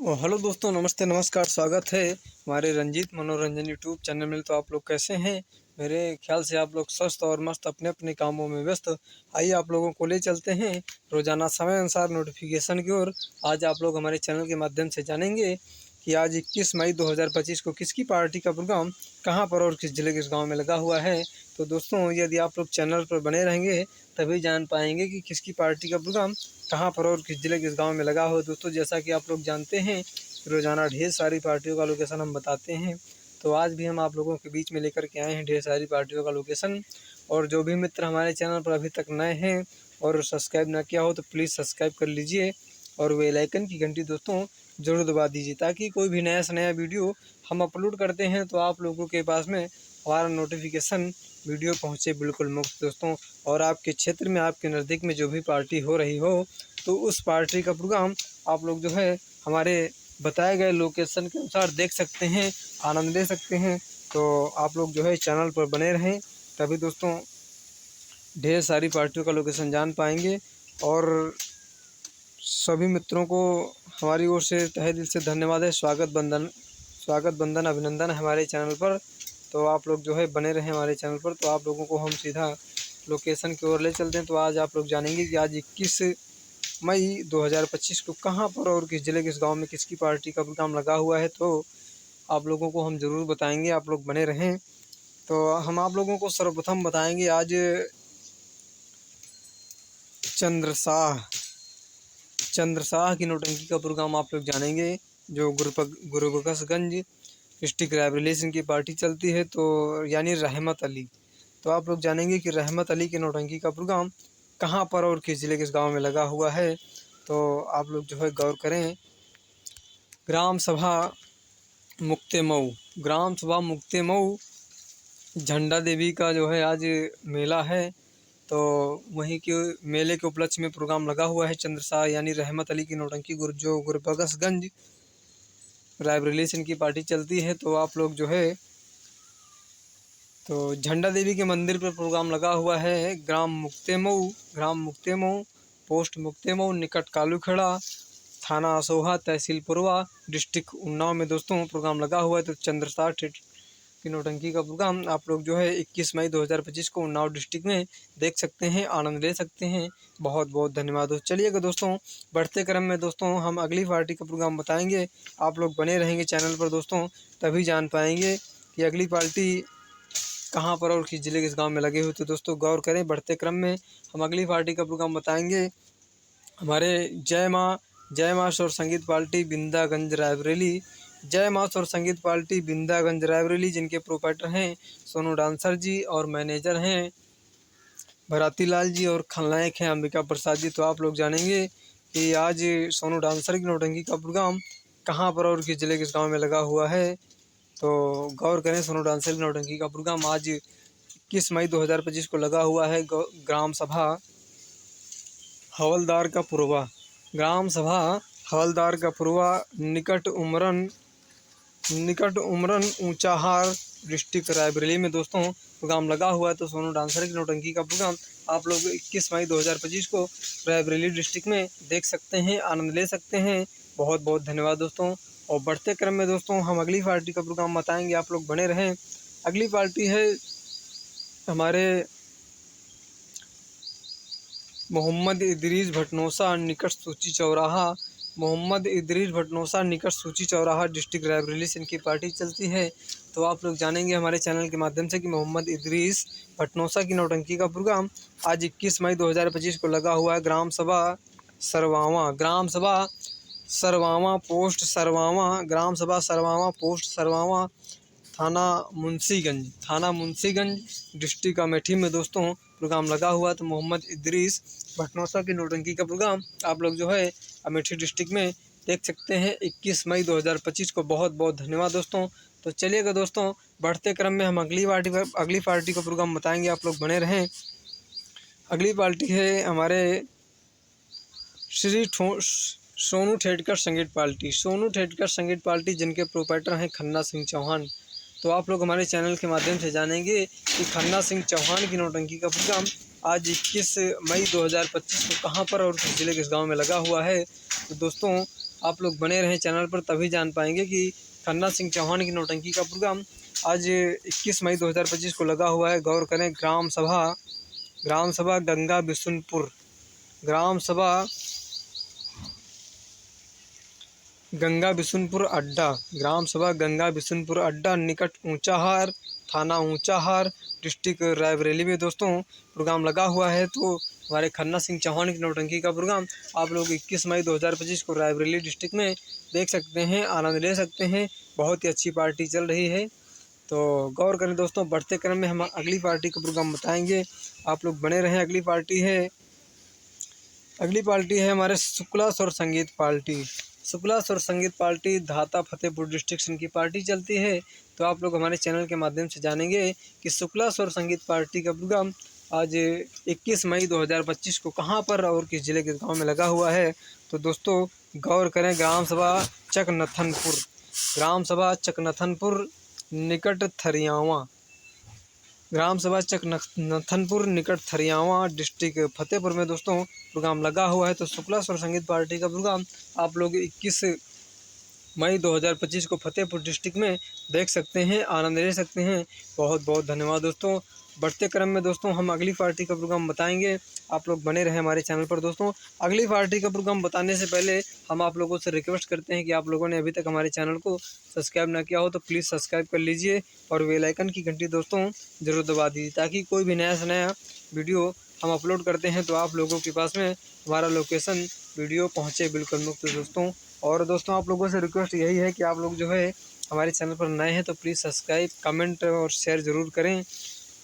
Hello दोस्तों, नमस्ते नमस्कार। स्वागत है हमारे रंजीत मनोरंजन यूट्यूब चैनल में। तो आप लोग कैसे हैं? मेरे ख्याल से आप लोग स्वस्थ और मस्त अपने अपने कामों में व्यस्त। आइए आप लोगों को ले चलते हैं रोजाना समय अनुसार नोटिफिकेशन की ओर। आज आप लोग हमारे चैनल के माध्यम से जानेंगे कि आज 21 मई 2025 को किसकी पार्टी का प्रोग्राम कहाँ पर और किस जिले किस गाँव में लगा हुआ है। तो दोस्तों, यदि आप लोग चैनल पर बने रहेंगे तभी जान पाएंगे कि किसकी पार्टी का प्रोग्राम कहाँ पर और किस जिले किस गांव में लगा हो। दोस्तों, जैसा कि आप लोग जानते हैं, रोज़ाना ढेर सारी पार्टियों का लोकेशन हम बताते हैं। तो आज भी हम आप लोगों के बीच में लेकर के आए हैं ढेर सारी पार्टियों का लोकेशन। और जो भी मित्र हमारे चैनल पर अभी तक नए हैं और सब्सक्राइब ना किया हो तो प्लीज़ सब्सक्राइब कर लीजिए और बेल आइकन की घंटी दोस्तों ज़रूर दबा दीजिए, ताकि कोई भी नया से नया वीडियो हम अपलोड करते हैं तो आप लोगों के पास में हमारा नोटिफिकेशन वीडियो पहुंचे बिल्कुल मुफ्त दोस्तों। और आपके क्षेत्र में, आपके नज़दीक में जो भी पार्टी हो रही हो तो उस पार्टी का प्रोग्राम आप लोग जो है हमारे बताए गए लोकेशन के अनुसार देख सकते हैं, आनंद ले सकते हैं। तो आप लोग जो है चैनल पर बने रहें, तभी दोस्तों ढेर सारी पार्टियों का लोकेशन जान पाएंगे। और सभी मित्रों को हमारी ओर से तहे दिल से धन्यवाद है। स्वागत बंदन अभिनंदन है हमारे चैनल पर। तो आप लोग जो है बने रहें हमारे चैनल पर। तो आप लोगों को हम सीधा लोकेशन की ओर ले चलते हैं। तो आज आप लोग जानेंगे कि आज 21 मई 2025 को कहां पर और किस जिले किस गांव में किसकी पार्टी का प्रोग्राम लगा हुआ है। तो आप लोगों को हम ज़रूर बताएंगे, आप लोग बने रहें। तो हम आप लोगों को सर्वप्रथम बताएंगे आज चंद्रशाह की नौटंकी का प्रोग्राम आप लोग जानेंगे, जो गुरुबख्शगंज डिस्ट्रिक्ट रायबरेली से इनकी पार्टी चलती है, तो यानी रहमत अली। तो आप लोग जानेंगे कि रहमत अली की नौटंकी का प्रोग्राम कहाँ पर और किस जिले किस गांव में लगा हुआ है। तो आप लोग जो है गौर करें। ग्राम सभा मुक्ते मऊ झंडा देवी का जो है आज मेला है। तो वहीं के मेले के उपलक्ष्य में प्रोग्राम लगा हुआ है चंद्रशाह यानी रहमत अली की नौटंकी जो गुरुबख्शगंज रायबरेली से इनकी पार्टी चलती है। तो आप लोग जो है तो झंडा देवी के मंदिर पर प्रोग्राम लगा हुआ है। ग्राम मुक्ते मऊ पोस्ट मुक्ते मऊ निकट कालूखेड़ा थाना असोहा तहसील पुरवा डिस्ट्रिक्ट उन्नाव में दोस्तों प्रोग्राम लगा हुआ है। तो चंद्रशाह की नौटंकी का प्रोग्राम आप लोग जो है 21 मई 2025 को उन्नाव डिस्ट्रिक्ट में देख सकते हैं, आनंद ले सकते हैं। बहुत बहुत धन्यवाद। चलिएगा दोस्तों, बढ़ते क्रम में दोस्तों हम अगली पार्टी का प्रोग्राम बताएंगे। आप लोग बने रहेंगे चैनल पर दोस्तों, तभी जान पाएंगे कि अगली पार्टी कहाँ पर और किस जिले किस गांव में लगे हुए। तो दोस्तों गौर करें, बढ़ते क्रम में हम अगली पार्टी का प्रोग्राम बताएंगे हमारे जय माँ और संगीत पार्टी बिंदागंज रायबरेली। जय माँ और संगीत पार्टी बिंदागंज रायबरेली, जिनके प्रोपराइटर हैं सोनू डांसर जी और मैनेजर हैं भराती लाल जी और खलनायक हैं अंबिका प्रसाद जी। तो आप लोग जानेंगे कि आज सोनू डांसर की नौटंकी का प्रोग्राम कहाँ पर और किस जिले किस गाँव में लगा हुआ है। तो गौर करें, सोनू डांसर की नौटंकी का प्रोग्राम आज 21 मई 2025 को लगा हुआ है। ग्राम सभा हवलदार का पुरवा निकट उमरन ऊंचाहार डिस्ट्रिक्ट रायबरेली में दोस्तों प्रोग्राम लगा हुआ है। तो सोनू डांसर की नौटंकी का प्रोग्राम आप लोग 21 मई 2025 को रायबरेली डिस्ट्रिक्ट में देख सकते हैं, आनंद ले सकते हैं। बहुत बहुत धन्यवाद दोस्तों। और बढ़ते क्रम में दोस्तों हम अगली पार्टी का प्रोग्राम बताएंगे, आप लोग बने रहें। अगली पार्टी है हमारे मोहम्मद इदरीस भटनोसा निकट सूची चौराहा डिस्ट्रिक्ट रायबरेली से इनकी पार्टी चलती है। तो आप लोग जानेंगे हमारे चैनल के माध्यम से कि मोहम्मद इदरीस भटनोसा की नौटंकी का प्रोग्राम आज 21 मई 2025 को लगा हुआ है। ग्राम सभा सरवावा पोस्ट सरवावा थाना मुंशीगंज डिस्ट्रिक्ट अमेठी में दोस्तों प्रोग्राम लगा हुआ। तो मोहम्मद इदरीस भटनोसा की नौटंकी का प्रोग्राम आप लोग जो है अमेठी डिस्ट्रिक्ट में देख सकते हैं 21 मई 2025 को। बहुत बहुत धन्यवाद दोस्तों। तो चलिएगा दोस्तों, बढ़ते क्रम में हम अगली पार्टी का प्रोग्राम बताएंगे, आप लोग बने रहें। अगली पार्टी है हमारे सोनू ठेडकर संगीत पार्टी जिनके प्रोपराइटर हैं खन्ना सिंह चौहान। तो आप लोग हमारे चैनल के माध्यम से जानेंगे कि खन्ना सिंह चौहान की नौटंकी का प्रोग्राम आज 21 मई 2025 को कहां पर और किस जिले किस गांव में लगा हुआ है। तो दोस्तों आप लोग बने रहें चैनल पर, तभी जान पाएंगे कि खन्ना सिंह चौहान की नौटंकी का प्रोग्राम आज 21 मई 2025 को लगा हुआ है। गौर करें, ग्राम सभा गंगा बिशुनपुर, ग्राम सभा गंगा बिशुनपुर अड्डा, ग्राम सभा गंगा बिशुनपुर अड्डा, निकट ऊंचाहार, थाना ऊंचाहार, डिस्ट्रिक्ट रायबरेली में दोस्तों प्रोग्राम लगा हुआ है। तो हमारे खन्ना सिंह चौहान की नौटंकी का प्रोग्राम आप लोग 21 मई 2025 को रायबरेली डिस्ट्रिक्ट में देख सकते हैं, आनंद ले सकते हैं। बहुत ही अच्छी पार्टी चल रही है। तो गौर करें दोस्तों, बढ़ते क्रम में हम अगली पार्टी का प्रोग्राम बताएंगे, आप लोग बने रहें। अगली पार्टी है हमारे शुक्ला स्वर संगीत पार्टी। शुक्ला स्वर संगीत पार्टी धाता फतेहपुर डिस्ट्रिक्ट से इनकी पार्टी चलती है। तो आप लोग हमारे चैनल के माध्यम से जानेंगे कि शुक्ला स्वर संगीत पार्टी का प्रोग्राम आज 21 मई 2025 को कहां पर और किस जिले के गांव में लगा हुआ है। तो दोस्तों गौर करें, ग्राम सभा चकनथनपुर निकट थरियावा, ग्राम सभा चकनथनपुर निकट थरियावा, डिस्ट्रिक्ट फतेहपुर में दोस्तों प्रोग्राम लगा हुआ है। तो शुक्ला स्वर संगीत पार्टी का प्रोग्राम आप लोग 21 मई 2025 को फतेहपुर डिस्ट्रिक्ट में देख सकते हैं, आनंद ले सकते हैं। बहुत बहुत धन्यवाद दोस्तों। बढ़ते क्रम में दोस्तों हम अगली पार्टी का प्रोग्राम बताएंगे, आप लोग बने रहें हमारे चैनल पर। दोस्तों अगली पार्टी का प्रोग्राम बताने से पहले हम आप लोगों से रिक्वेस्ट करते हैं कि आप लोगों ने अभी तक हमारे चैनल को सब्सक्राइब ना किया हो तो प्लीज़ सब्सक्राइब कर लीजिए और बेल आइकन की घंटी दोस्तों ज़रूर दबा दीजिए, ताकि कोई भी नया से नया वीडियो हम अपलोड करते हैं तो आप लोगों के पास में हमारा लोकेशन वीडियो पहुँचे बिल्कुल मुफ्त दोस्तों। और दोस्तों आप लोगों से रिक्वेस्ट यही है कि आप लोग जो है हमारे चैनल पर नए हैं तो प्लीज़ सब्सक्राइब, कमेंट और शेयर ज़रूर करें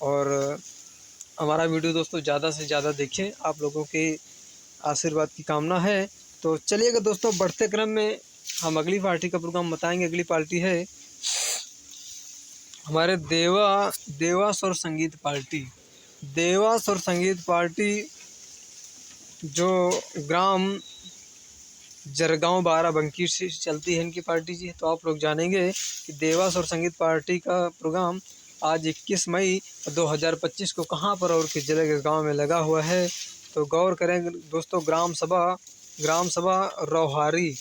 और हमारा वीडियो दोस्तों ज़्यादा से ज़्यादा देखें, आप लोगों के आशीर्वाद की कामना है। तो चलिएगा दोस्तों, बढ़ते क्रम में हम अगली पार्टी का प्रोग्राम बताएंगे। अगली पार्टी है हमारे देवा स्वर संगीत पार्टी। देवा स्वर संगीत पार्टी जो ग्राम जरगांव बाराबंकी से चलती है इनकी पार्टी जी। तो आप लोग जानेंगे कि देवा स्वर संगीत पार्टी का प्रोग्राम आज 21 मई 2025 को कहां पर और किस जिले के गांव में लगा हुआ है। तो गौर करें दोस्तों, ग्राम सभा रौहारी,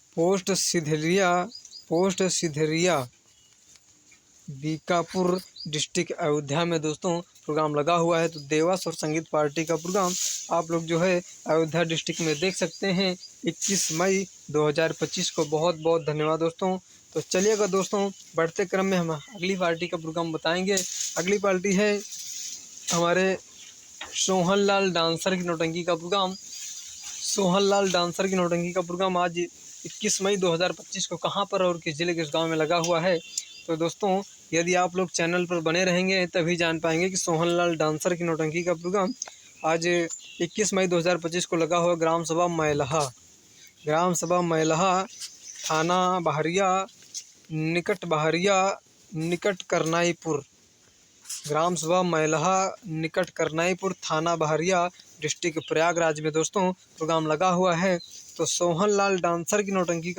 पोस्ट सिधरिया, बीकापुर, डिस्ट्रिक्ट अयोध्या में दोस्तों प्रोग्राम लगा हुआ है। तो देवा स्वर संगीत पार्टी का प्रोग्राम आप लोग जो है अयोध्या डिस्ट्रिक्ट में देख सकते हैं 21 मई 2025 को। बहुत बहुत धन्यवाद दोस्तों। तो चलिएगा दोस्तों, बढ़ते क्रम में हम अगली पार्टी का प्रोग्राम बताएंगे। अगली पार्टी है हमारे सोहनलाल डांसर की नौटंकी का प्रोग्राम। सोहनलाल डांसर की नौटंकी का प्रोग्राम आज 21 मई 2025 को कहां पर और किस जिले के गांव में लगा हुआ है। तो दोस्तों यदि आप लोग चैनल पर बने रहेंगे तभी जान पाएंगे कि सोहनलाल डांसर की नौटंकी का प्रोग्राम आज 21 मई 2025 को लगा हुआ ग्राम सभा मैलहा, थाना बहरिया, निकट करनाईपुर, ग्राम सभा मैलहा निकट करनाईपुर, थाना बहरिया, डिस्ट्रिक्ट प्रयागराज में दोस्तों प्रोग्राम लगा हुआ है। तो सोहनलाल डांसर की नौटंकी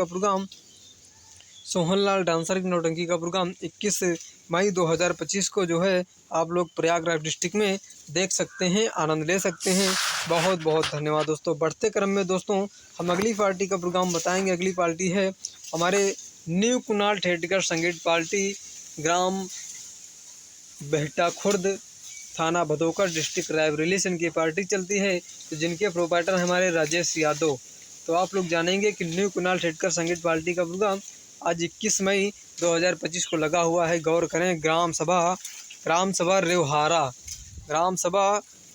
का प्रोग्राम 21 मई 2025 को जो है आप लोग प्रयागराज डिस्ट्रिक्ट में देख सकते हैं, आनंद ले सकते हैं। बहुत बहुत धन्यवाद दोस्तों। बढ़ते क्रम में दोस्तों हम अगली पार्टी का प्रोग्राम बताएंगे। अगली पार्टी है हमारे न्यू कुणाल ठेठकर संगीत पार्टी, ग्राम बेहटा खुर्द, थाना भदोकर, डिस्ट्रिक्ट रायबरेली से इनकी पार्टी चलती है। तो जिनके प्रोपाइटर हमारे राजेश यादव। तो आप लोग जानेंगे कि न्यू कुणाल ठेठकर संगीत पार्टी का प्रोग्राम आज 21 मई 2025 को लगा हुआ है। गौर करें, ग्राम सभा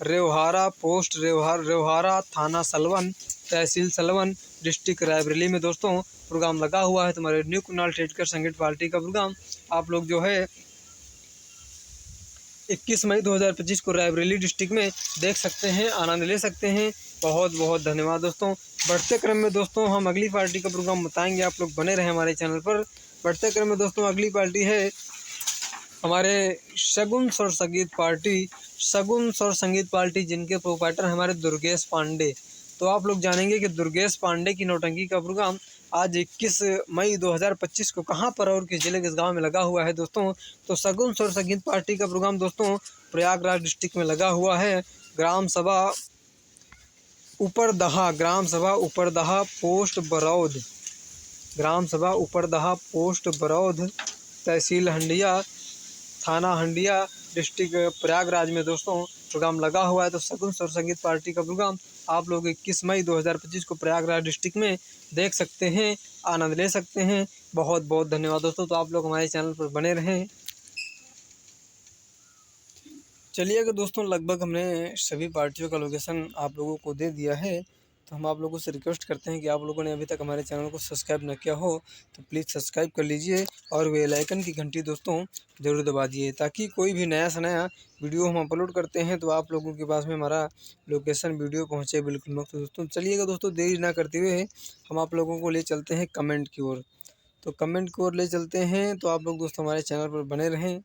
रेवहारा, पोस्ट रेवहारा, थाना सलवन, तहसील सलवन, डिस्ट्रिक्ट रायबरेली में दोस्तों प्रोग्राम लगा हुआ है। तुम्हारे न्यू कुणाल ठेठकर संगीत पार्टी का प्रोग्राम आप लोग जो है 21 मई 2025 को रायबरेली डिस्ट्रिक्ट में देख सकते हैं, आनंद ले सकते हैं। बहुत बहुत धन्यवाद दोस्तों। बढ़ते क्रम में दोस्तों हम अगली पार्टी का प्रोग्राम बताएंगे, आप लोग बने रहें हमारे चैनल पर। बढ़ते क्रम में दोस्तों अगली पार्टी है हमारे शगुन स्वर संगीत पार्टी, जिनके प्रोपाइटर हमारे दुर्गेश पांडे। तो आप लोग जानेंगे कि दुर्गेश पांडे की नौटंकी का प्रोग्राम आज 21 मई 2025 को कहां पर और किस जिले के गांव में लगा हुआ है दोस्तों। तो शगुन स्वर संगीत पार्टी का प्रोग्राम दोस्तों प्रयागराज डिस्ट्रिक्ट में लगा हुआ है। ग्राम सभा उपरदहा पोस्ट बरौद, ग्राम सभा उपरदहा पोस्ट बरौद, तहसील हंडिया, थाना हंडिया, डिस्ट्रिक्ट प्रयागराज में दोस्तों प्रोग्राम लगा हुआ है। तो सगुन स्वर संगीत पार्टी का प्रोग्राम आप लोग 21 मई 2025 को प्रयागराज डिस्ट्रिक्ट में देख सकते हैं, आनंद ले सकते हैं। बहुत बहुत धन्यवाद दोस्तों। तो आप लोग हमारे चैनल पर बने रहें। चलिए अगर दोस्तों लगभग हमने सभी पार्टियों का लोकेशन आप लोगों को दे दिया है, तो हम आप लोगों से रिक्वेस्ट करते हैं कि आप लोगों ने अभी तक हमारे चैनल को सब्सक्राइब न किया हो तो प्लीज़ सब्सक्राइब कर लीजिए और बेल आइकन की घंटी दोस्तों ज़रूर दबा दिए, ताकि कोई भी नया से नया वीडियो हम अपलोड करते हैं तो आप लोगों के पास में हमारा लोकेशन वीडियो पहुँचे बिल्कुल मुफ्त। दोस्तों चलिएगा दोस्तों देरी ना करते हुए हम आप लोगों को ले चलते हैं कमेंट की ओर। तो कमेंट की ओर ले चलते हैं, तो आप लोग दोस्तों हमारे चैनल पर बने रहें।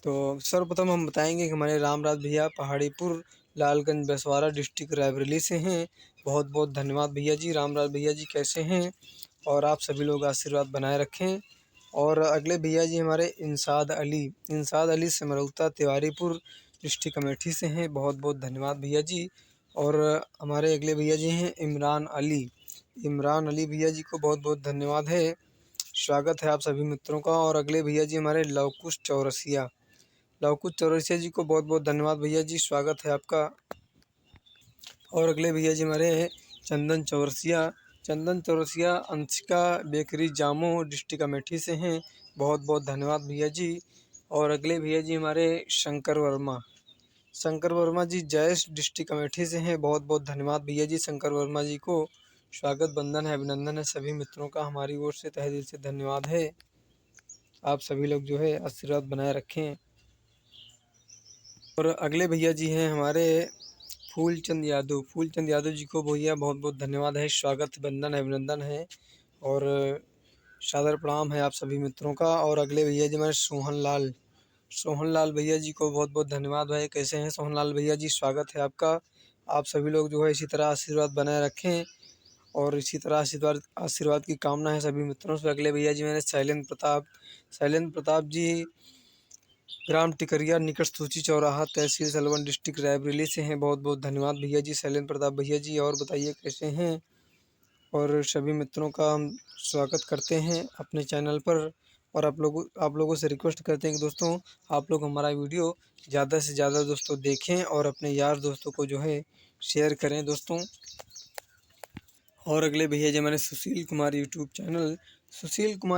तो सर्वप्रथम हम बताएंगे कि हमारे रामराज भैया पहाड़ीपुर लालगंज बसवाड़ा डिस्ट्रिक्ट रायबरेली से हैं। बहुत बहुत धन्यवाद भैया जी। रामराज भैया जी कैसे हैं, और आप सभी लोग आशीर्वाद बनाए रखें। और अगले भैया जी हमारे इंसाद अली सिमरौता तिवारीपुर डिस्ट्रिक्ट अमेठी से हैं। बहुत बहुत धन्यवाद भैया जी। और हमारे अगले भैया जी हैं इमरान अली भैया जी को बहुत बहुत धन्यवाद है, स्वागत है आप सभी मित्रों का। और अगले भैया जी हमारे लवकुश चौरसिया जी को बहुत बहुत धन्यवाद भैया जी, स्वागत है आपका। और अगले भैया जी हमारे चंदन चौरसिया अंशिका बेकरी जामो डिस्ट्रिक्ट अमेठी से हैं। बहुत बहुत धन्यवाद भैया जी। और अगले भैया जी हमारे शंकर वर्मा जी जयेश डिस्ट्रिक्ट अमेठी से हैं। बहुत बहुत धन्यवाद भैया जी शंकर वर्मा जी को, स्वागत बंदन है अभिनंदन है सभी मित्रों का हमारी ओर से तहे दिल से धन्यवाद है। आप सभी लोग जो है आशीर्वाद बनाए रखें। और अगले भैया जी हैं हमारे फूलचंद यादव जी को भैया बहुत बहुत धन्यवाद है, स्वागत बंदन है अभिनंदन है और सादर प्रणाम है आप सभी मित्रों का। और अगले भैया जी हमारे सोहन लाल भैया जी को बहुत बहुत धन्यवाद भाई। कैसे हैं सोहन लाल भैया जी, स्वागत है आपका। आप सभी लोग जो है इसी तरह आशीर्वाद बनाए रखें और इसी तरह आशीर्वाद की कामना है सभी मित्रों से। अगले भैया जी मैंने शैलेंद्र प्रताप जी ग्राम टिकरिया निकट सूची चौराहा तहसील सलवन डिस्ट्रिक्ट रायबरेली से हैं। बहुत बहुत धन्यवाद भैया जी शैलेंद्र प्रताप भैया जी। और बताइए कैसे हैं, और सभी मित्रों का हम स्वागत करते हैं अपने चैनल पर। और आप लोगों से रिक्वेस्ट करते हैं कि दोस्तों आप लोग हमारा वीडियो ज़्यादा से ज़्यादा दोस्तों देखें और अपने यार दोस्तों को जो है शेयर करें दोस्तों। और अगले भैया जी हमारे सुशील कुमार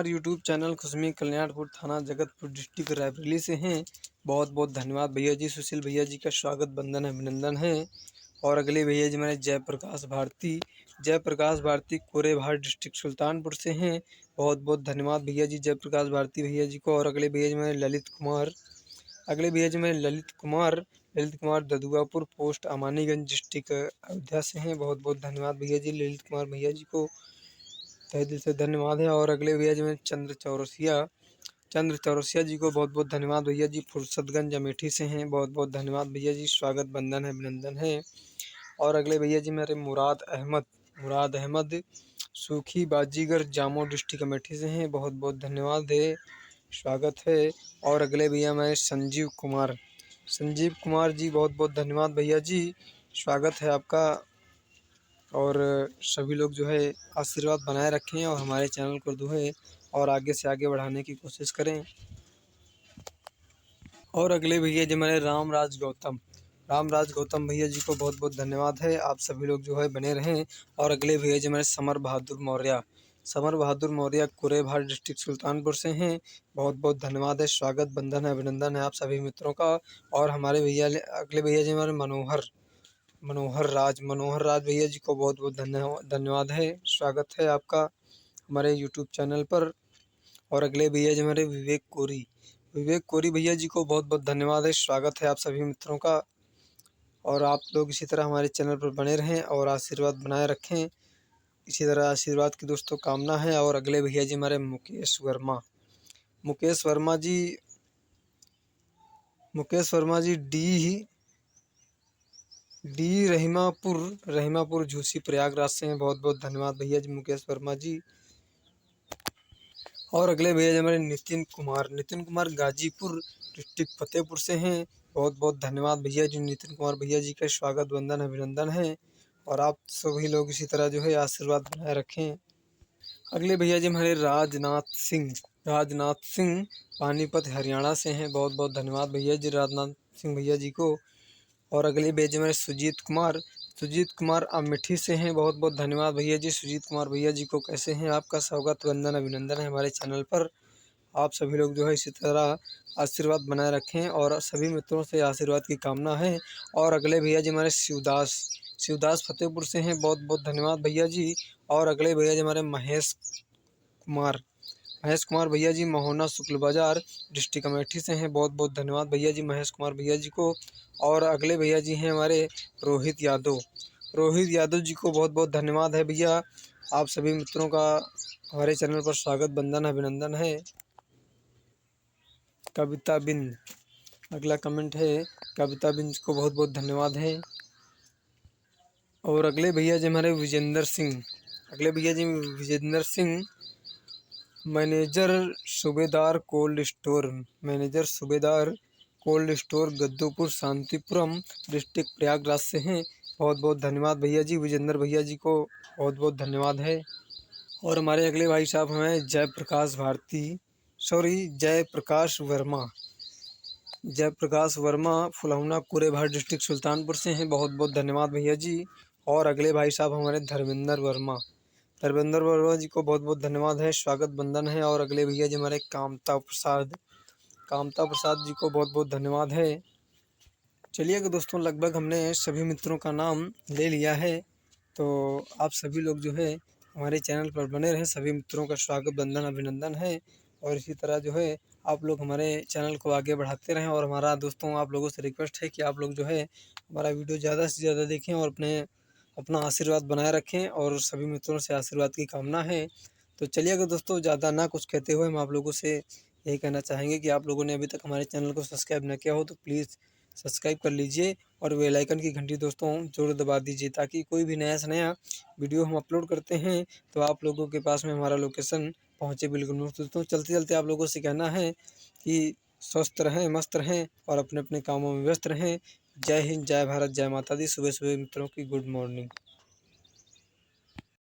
यूट्यूब चैनल खुशमी कल्याणपुर थाना जगतपुर डिस्ट्रिक्ट रायबरेली से हैं। बहुत बहुत धन्यवाद भैया जी सुशील भैया जी का, स्वागत बंदन है अभिनंदन है। और अगले भैया जी हमारे जयप्रकाश भारती कोरेभार डिस्ट्रिक्ट सुल्तानपुर से हैं। बहुत बहुत धन्यवाद भैया जी जयप्रकाश भारती भैया जी को। और अगले भैया जी हमारे ललित कुमार ददुआपुर पोस्ट अमानीगंज डिस्ट्रिक्ट अयोध्या से हैं। बहुत बहुत धन्यवाद भैया जी ललित कुमार भैया जी को, तहे दिल से धन्यवाद है। और अगले भैया जी में चंद्र चौरसिया जी को बहुत बहुत धन्यवाद भैया जी, फुर्सतगंज अमेठी से हैं। बहुत बहुत धन्यवाद भैया जी, स्वागत बंदन है अभिनंदन है। और अगले भैया जी मेरे मुराद अहमद सूखी बाजीगर जामो डिस्ट्रिक्ट अमेठी से हैं। बहुत बहुत धन्यवाद है, स्वागत है। और अगले भैया मैं संजीव कुमार जी, बहुत बहुत धन्यवाद भैया जी, स्वागत है आपका। और सभी लोग जो है आशीर्वाद बनाए रखें और हमारे चैनल को जो है और आगे से आगे बढ़ाने की कोशिश करें। और अगले भैया जी हमारे रामराज गौतम भैया जी को बहुत बहुत धन्यवाद है, आप सभी लोग जो है बने रहें। और अगले भैया जी हमारे समर बहादुर मौर्य कुरेभार डिस्ट्रिक्ट सुल्तानपुर से हैं। बहुत बहुत धन्यवाद है, स्वागत बंदन है अभिनंदन है आप सभी मित्रों का। और हमारे अगले भैया जी हमारे मनोहर राज भैया जी को बहुत बहुत धन्यवाद है, स्वागत है आपका हमारे यूट्यूब चैनल पर। और अगले भैया जी हमारे विवेक कोरी भैया जी को बहुत बहुत धन्यवाद है, स्वागत है आप सभी मित्रों का। और आप लोग इसी तरह हमारे चैनल पर बने रहें और आशीर्वाद बनाए रखें, इसी तरह आशीर्वाद की दोस्तों कामना है। और अगले भैया जी हमारे मुकेश वर्मा जी डी रहीमापुर झूसी प्रयागराज से हैं। बहुत बहुत धन्यवाद भैया जी मुकेश वर्मा जी। और अगले भैया जी हमारे नितिन कुमार गाजीपुर डिस्ट्रिक्ट फतेहपुर से हैं। बहुत बहुत धन्यवाद भैया जी। नितिन कुमार भैया जी का स्वागत वंदन अभिनंदन है, और आप सभी लोग इसी तरह जो है आशीर्वाद बनाए रखें। अगले भैया जी हमारे राजनाथ सिंह पानीपत हरियाणा से हैं। बहुत बहुत धन्यवाद भैया जी राजनाथ सिंह भैया जी को। और अगले भैया जी हमारे सुजीत कुमार अमेठी से हैं। बहुत बहुत धन्यवाद भैया जी सुजीत कुमार भैया जी को। कैसे हैं? आपका स्वागत वंदन अभिनंदन है हमारे चैनल पर। आप सभी लोग जो है इसी तरह आशीर्वाद बनाए रखें, और सभी मित्रों से आशीर्वाद की कामना है। और अगले भैया जी हमारे शिवदास फतेहपुर से हैं। बहुत बहुत धन्यवाद भैया जी। और अगले भैया जी हमारे महेश कुमार भैया जी महोना शुक्ल बाजार डिस्ट्रिक्ट अमेठी से हैं। बहुत बहुत धन्यवाद भैया जी महेश कुमार भैया जी को। और अगले भैया जी हैं हमारे रोहित यादव जी को। बहुत बहुत धन्यवाद है भैया। आप सभी मित्रों का हमारे चैनल पर स्वागत वंदन अभिनंदन है। कविता बिंद, अगला कमेंट है कविता बिंद को। बहुत बहुत धन्यवाद है। और अगले भैया जी हमारे Vijendra Singh manager Subedar cold store Gaddupur Shantipuram district Prayagraj से हैं। बहुत बहुत धन्यवाद भैया जी विजेंद्र भैया जी को। बहुत बहुत धन्यवाद है। और हमारे अगले भाई साहब हैं जयप्रकाश वर्मा फुलौना कुरेभार डिस्ट्रिक्ट सुल्तानपुर से हैं। बहुत बहुत धन्यवाद भैया जी। और अगले भाई साहब हमारे धर्मेंद्र वर्मा जी को बहुत बहुत धन्यवाद है, स्वागत बंदन है। और अगले भैया जी हमारे कामता प्रसाद जी को बहुत बहुत धन्यवाद है। चलिए कि दोस्तों लगभग हमने सभी मित्रों का नाम ले लिया है, तो आप सभी लोग जो है हमारे चैनल पर बने रहें। सभी मित्रों का स्वागत वंदन अभिनंदन है, और इसी तरह जो है आप लोग हमारे चैनल को आगे बढ़ाते रहें। और हमारा दोस्तों आप लोगों से रिक्वेस्ट है कि आप लोग जो है हमारा वीडियो ज़्यादा से ज़्यादा देखें और अपना आशीर्वाद बनाए रखें, और सभी मित्रों से आशीर्वाद की कामना है। तो चलिए अगर दोस्तों ज़्यादा ना कुछ कहते हुए हम आप लोगों से यही कहना चाहेंगे कि आप लोगों ने अभी तक हमारे चैनल को सब्सक्राइब न किया हो तो प्लीज़ सब्सक्राइब कर लीजिए, और बेल आइकन की घंटी दोस्तों ज़रूर दबा दीजिए, ताकि कोई भी नया से नया वीडियो हम अपलोड करते हैं तो आप लोगों के पास में हमारा लोकेशन पहुँचे बिल्कुल मुफ्त। दोस्तों चलते चलते आप लोगों से कहना है कि स्वस्थ रहें, मस्त रहें, और अपने अपने कामों में व्यस्त रहें। जय हिंद, जय भारत, जय माता दी। सुबह सुबह मित्रों की गुड मॉर्निंग।